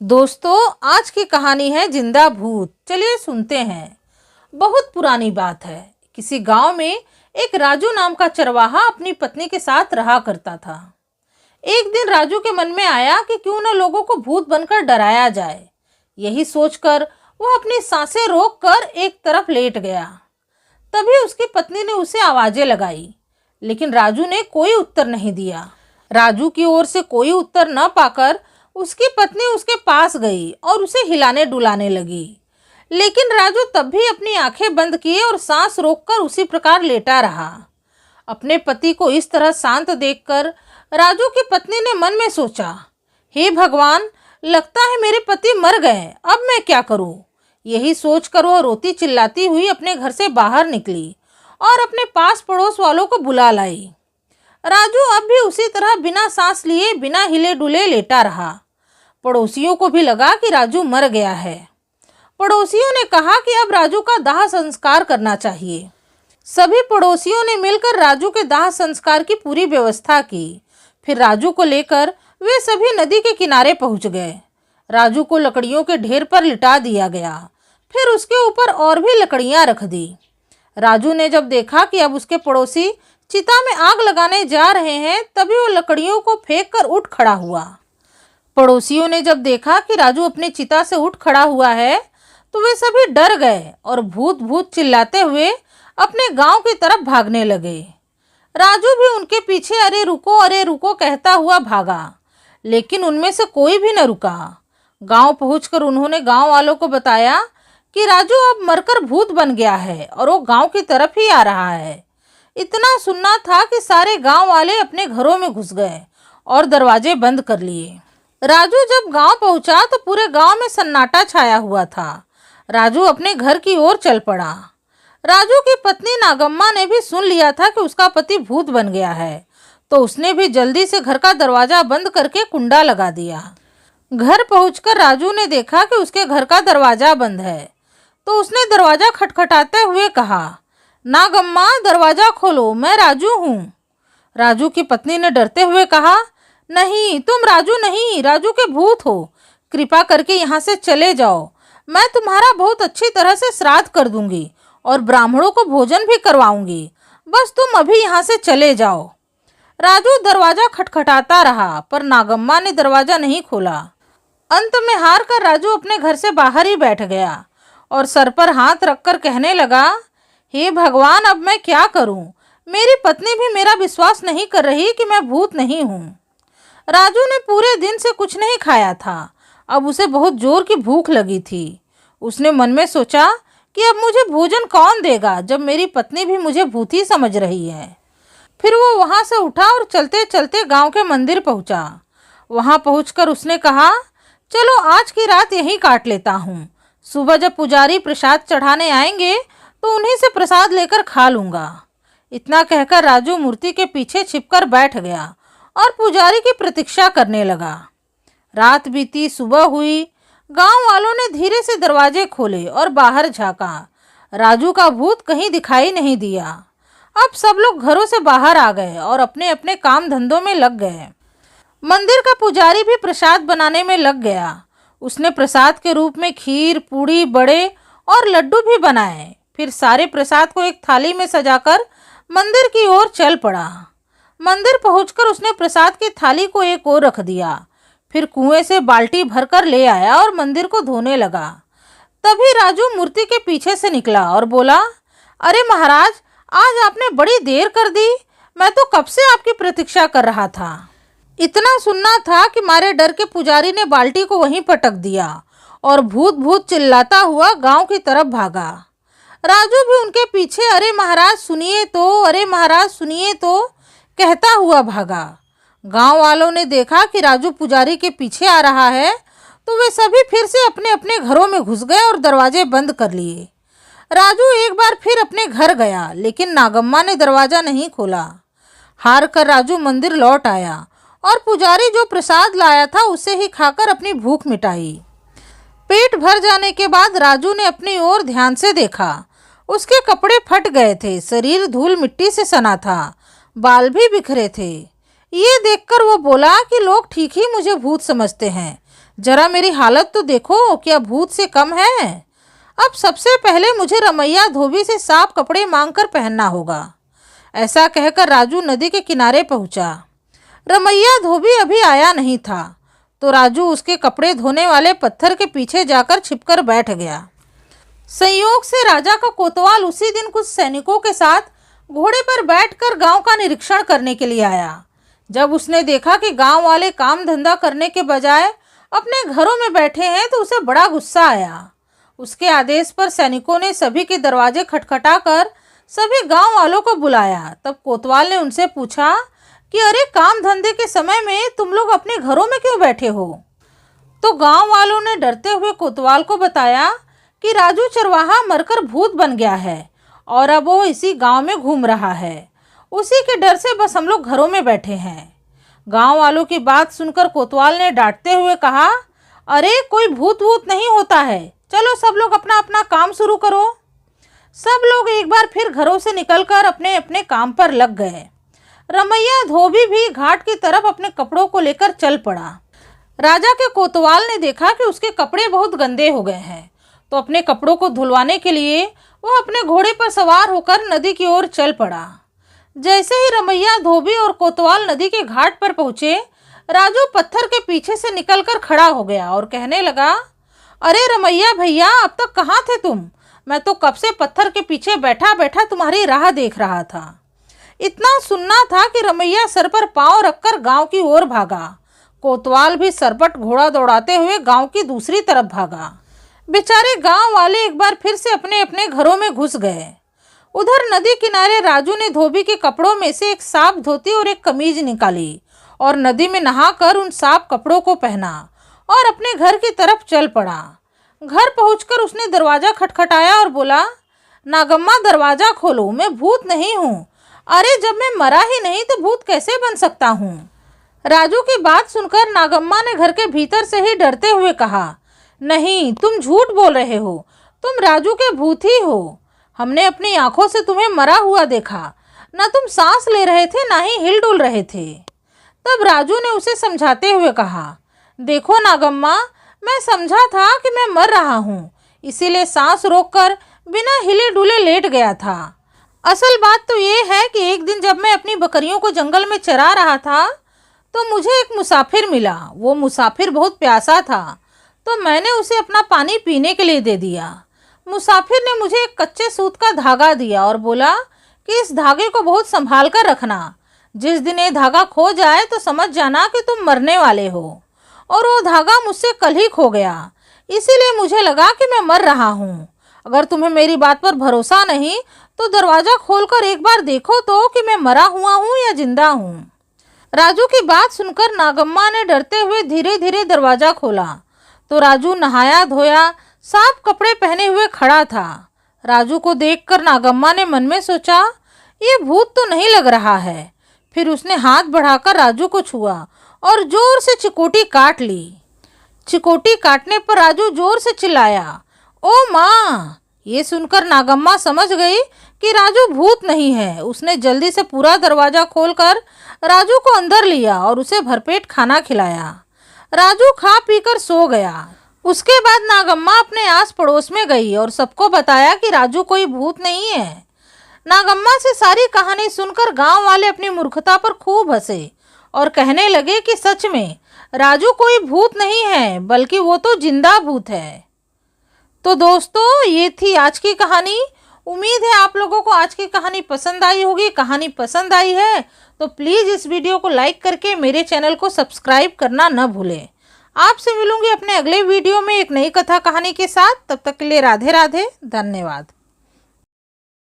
दोस्तों, आज की कहानी है जिंदा भूत। चलिए सुनते हैं। बहुत पुरानी बात है। किसी गांव में एक राजू नाम का चरवाहा अपनी पत्नी के साथ रहा करता था। एक दिन राजू के मन में आया कि क्यों न लोगों को भूत बनकर डराया जाए। यही सोचकर वह अपनी सांसें रोककर एक तरफ लेट गया। तभी उसकी पत्नी ने उसे आवाजें लगाई, लेकिन राजू ने कोई उत्तर नहीं दिया। राजू की ओर से कोई उत्तर न पाकर उसकी पत्नी उसके पास गई और उसे हिलाने डुलाने लगी, लेकिन राजू तब भी अपनी आंखें बंद किए और सांस रोककर उसी प्रकार लेटा रहा। अपने पति को इस तरह शांत देखकर राजू की पत्नी ने मन में सोचा, हे भगवान, लगता है मेरे पति मर गए, अब मैं क्या करूं? यही सोचकर वह रोती चिल्लाती हुई अपने घर से बाहर निकली और अपने पास पड़ोस वालों को बुला लाई। राजू अब भी उसी तरह बिना सांस लिए बिना हिले डुले लेटा रहा। पड़ोसियों को भी लगा कि राजू मर गया है। पड़ोसियों ने कहा कि अब राजू का दाह संस्कार करना चाहिए। सभी पड़ोसियों ने मिलकर राजू के दाह संस्कार की पूरी व्यवस्था की। फिर राजू को लेकर वे सभी नदी के किनारे पहुंच गए। राजू को लकड़ियों के ढेर पर लिटा दिया गया। फिर उसके ऊपर और भी लकड़ियां रख दी। राजू ने जब देखा कि अब उसके पड़ोसी चिता में आग लगाने जा रहे हैं, तभी वो लकड़ियों को फेंक कर उठ खड़ा हुआ। पड़ोसियों ने जब देखा कि राजू अपनी चिता से उठ खड़ा हुआ है, तो वे सभी डर गए और भूत भूत चिल्लाते हुए अपने गांव की तरफ भागने लगे। राजू भी उनके पीछे अरे रुको कहता हुआ भागा, लेकिन उनमें से कोई भी न रुका। गांव पहुंचकर उन्होंने गांव वालों को बताया कि राजू अब मरकर भूत बन गया है और वो गांव की तरफ ही आ रहा है। इतना सुनना था कि सारे गांव वाले अपने घरों में घुस गए और दरवाजे बंद कर लिए। राजू जब गांव पहुंचा तो पूरे गांव में सन्नाटा छाया हुआ था। राजू अपने घर की ओर चल पड़ा। राजू की पत्नी नागम्मा ने भी सुन लिया था कि उसका पति भूत बन गया है, तो उसने भी जल्दी से घर का दरवाजा बंद करके कुंडा लगा दिया। घर पहुंचकर राजू ने देखा कि उसके घर का दरवाजा बंद है, तो उसने दरवाजा खटखटाते हुए कहा, नागम्मा, दरवाजा खोलो, मैं राजू हूँ। राजू की पत्नी ने डरते हुए कहा, नहीं, तुम राजू नहीं, राजू के भूत हो। कृपा करके यहाँ से चले जाओ। मैं तुम्हारा बहुत अच्छी तरह से श्राद्ध कर दूंगी और ब्राह्मणों को भोजन भी करवाऊंगी। बस तुम अभी यहाँ से चले जाओ। राजू दरवाजा खटखटाता रहा, पर नागम्मा ने दरवाजा नहीं खोला। अंत में हार कर राजू अपने घर से बाहर ही बैठ गया और सर पर हाथ रखकर कहने लगा, हे भगवान, अब मैं क्या करूं? मेरी पत्नी भी मेरा विश्वास नहीं कर रही कि मैं भूत नहीं हूं। राजू ने पूरे दिन से कुछ नहीं खाया था। अब उसे बहुत जोर की भूख लगी थी। उसने मन में सोचा कि अब मुझे भोजन कौन देगा, जब मेरी पत्नी भी मुझे भूत ही समझ रही है। फिर वो वहां से उठा और चलते चलते गांव के मंदिर पहुंचा। वहां पहुंचकर उसने कहा, चलो आज की रात यहीं काट लेता हूँ। सुबह जब पुजारी प्रसाद चढ़ाने आएंगे तो उन्हीं से प्रसाद लेकर खा लूँगा। इतना कहकर राजू मूर्ति के पीछे छिपकर बैठ गया और पुजारी की प्रतीक्षा करने लगा। रात बीती, सुबह हुई। गांव वालों ने धीरे से दरवाजे खोले और बाहर झांका। राजू का भूत कहीं दिखाई नहीं दिया। अब सब लोग घरों से बाहर आ गए और अपने अपने काम धंधों में लग गए। मंदिर का पुजारी भी प्रसाद बनाने में लग गया। उसने प्रसाद के रूप में खीर, पूड़ी, बड़े और लड्डू भी बनाए। फिर सारे प्रसाद को एक थाली में सजाकर मंदिर की ओर चल पड़ा। मंदिर पहुंचकर उसने प्रसाद की थाली को एक ओर रख दिया। फिर कुएं से बाल्टी भरकर ले आया और मंदिर को धोने लगा। तभी राजू मूर्ति के पीछे से निकला और बोला, अरे महाराज, आज आपने बड़ी देर कर दी। मैं तो कब से आपकी प्रतीक्षा कर रहा था। इतना सुनना था कि मारे डर के पुजारी ने बाल्टी को वहीं पटक दिया और भूत भूत चिल्लाता हुआ गांव की तरफ भागा। राजू भी उनके पीछे अरे महाराज सुनिए तो, अरे महाराज सुनिए तो कहता हुआ भागा। गांव वालों ने देखा कि राजू पुजारी के पीछे आ रहा है, तो वे सभी फिर से अपने अपने घरों में घुस गए और दरवाजे बंद कर लिए। राजू एक बार फिर अपने घर गया, लेकिन नागम्मा ने दरवाजा नहीं खोला। हार कर राजू मंदिर लौट आया और पुजारी जो प्रसाद लाया था उसे ही खाकर अपनी भूख मिटाई। पेट भर जाने के बाद राजू ने अपनी ओर ध्यान से देखा। उसके कपड़े फट गए थे, शरीर धूल मिट्टी से सना था, बाल भी बिखरे थे। ये देखकर वो बोला कि लोग ठीक ही मुझे भूत समझते हैं, जरा मेरी हालत तो देखो, क्या भूत से कम है। अब सबसे पहले मुझे रमैया धोबी से साफ कपड़े मांगकर पहनना होगा। ऐसा कहकर राजू नदी के किनारे पहुंचा। रमैया धोबी अभी आया नहीं था, तो राजू उसके कपड़े धोने वाले पत्थर के पीछे जाकर छिपकर बैठ गया। संयोग से राजा का कोतवाल उसी दिन कुछ सैनिकों के साथ घोड़े पर बैठकर गांव का निरीक्षण करने के लिए आया। जब उसने देखा कि गांव वाले काम धंधा करने के बजाय अपने घरों में बैठे हैं, तो उसे बड़ा गुस्सा आया। उसके आदेश पर सैनिकों ने सभी के दरवाजे खटखटाकर सभी गांव वालों को बुलाया। तब कोतवाल ने उनसे पूछा कि अरे, काम धंधे के समय में तुम लोग अपने घरों में क्यों बैठे हो। तो गांव वालों ने डरते हुए कोतवाल को बताया कि राजू चरवाहा मरकर भूत बन गया है और अब वो इसी गांव में घूम रहा है। उसी के डर से बस हम लोग घरों में बैठे हैं। गांव वालों की बात सुनकर कोतवाल ने डांटते हुए कहा, अरे, कोई भूत वूत नहीं होता है, चलो सब लोग अपना अपना काम शुरू करो। सब लोग एक बार फिर घरों से निकलकर अपने अपने काम पर लग गए। रमैया धोबी भी घाट की तरफ अपने कपड़ों को लेकर चल पड़ा। राजा के कोतवाल ने देखा कि उसके कपड़े बहुत गंदे हो गए हैं, तो अपने कपड़ों को धुलवाने के लिए वो अपने घोड़े पर सवार होकर नदी की ओर चल पड़ा। जैसे ही रमैया धोबी और कोतवाल नदी के घाट पर पहुंचे, राजू पत्थर के पीछे से निकलकर खड़ा हो गया और कहने लगा, अरे रमैया भैया, अब तक कहाँ थे तुम। मैं तो कब से पत्थर के पीछे बैठा बैठा तुम्हारी राह देख रहा था। इतना सुनना था कि रमैया सर पर पांव रखकर गांव की ओर भागा। कोतवाल भी सरपट घोड़ा दौड़ाते हुए गांव की दूसरी तरफ भागा। बेचारे गांव वाले एक बार फिर से अपने अपने घरों में घुस गए। उधर नदी किनारे राजू ने धोबी के कपड़ों में से एक साफ धोती और एक कमीज निकाली और नदी में नहाकर उन साफ कपड़ों को पहना और अपने घर की तरफ चल पड़ा। घर पहुंचकर उसने दरवाजा खटखटाया और बोला, नागम्मा, दरवाजा खोलो, मैं भूत नहीं हूँ। अरे, जब मैं मरा ही नहीं तो भूत कैसे बन सकता हूँ। राजू की बात सुनकर नागम्मा ने घर के भीतर से ही डरते हुए कहा, नहीं, तुम झूठ बोल रहे हो, तुम राजू के भूत ही हो। हमने अपनी आंखों से तुम्हें मरा हुआ देखा। ना तुम सांस ले रहे थे, ना ही हिल डुल रहे थे। तब राजू ने उसे समझाते हुए कहा, देखो नागम्मा, मैं समझा था कि मैं मर रहा हूँ, इसीलिए सांस रोककर बिना हिले डुले लेट गया था। असल बात तो ये है कि एक दिन जब मैं अपनी बकरियों को जंगल में चरा रहा था, तो मुझे एक मुसाफिर मिला। वो मुसाफिर बहुत प्यासा था, तो मैंने उसे अपना पानी पीने के लिए दे दिया। मुसाफिर ने मुझे एक कच्चे सूत का धागा दिया और बोला कि इस धागे को बहुत संभाल कर रखना। जिस दिन ये धागा खो जाए तो समझ जाना कि तुम मरने वाले हो। और वो धागा मुझसे कल ही खो गया, इसीलिए मुझे लगा कि मैं मर रहा हूँ। अगर तुम्हें मेरी बात पर भरोसा नहीं तो दरवाज़ा खोलकर एक बार देखो तो कि मैं मरा हुआ हूँ या जिंदा हूँ। राजू की बात सुनकर नागम्मा ने डरते हुए धीरे धीरे दरवाज़ा खोला, तो राजू नहाया धोया साफ कपड़े पहने हुए खड़ा था। राजू को देखकर नागम्मा ने मन में सोचा, ये भूत तो नहीं लग रहा है। फिर उसने हाथ बढ़ाकर राजू को छुआ और जोर से चिकोटी काट ली। चिकोटी काटने पर राजू जोर से चिल्लाया, ओ माँ। ये सुनकर नागम्मा समझ गई कि राजू भूत नहीं है। उसने जल्दी से पूरा दरवाज़ा खोलकर राजू को अंदर लिया और उसे भरपेट खाना खिलाया। राजू खा पीकर सो गया। उसके बाद नागम्मा अपने आस पड़ोस में गई और सबको बताया कि राजू कोई भूत नहीं है। नागम्मा से सारी कहानी सुनकर गांव वाले अपनी मूर्खता पर खूब हंसे और कहने लगे कि सच में राजू कोई भूत नहीं है, बल्कि वो तो जिंदा भूत है। तो दोस्तों, ये थी आज की कहानी। उम्मीद है आप लोगों को आज की कहानी पसंद आई होगी। कहानी पसंद आई है तो प्लीज़ इस वीडियो को लाइक करके मेरे चैनल को सब्सक्राइब करना न भूलें। आपसे मिलूंगी अपने अगले वीडियो में एक नई कथा कहानी के साथ। तब तक के लिए राधे राधे, धन्यवाद।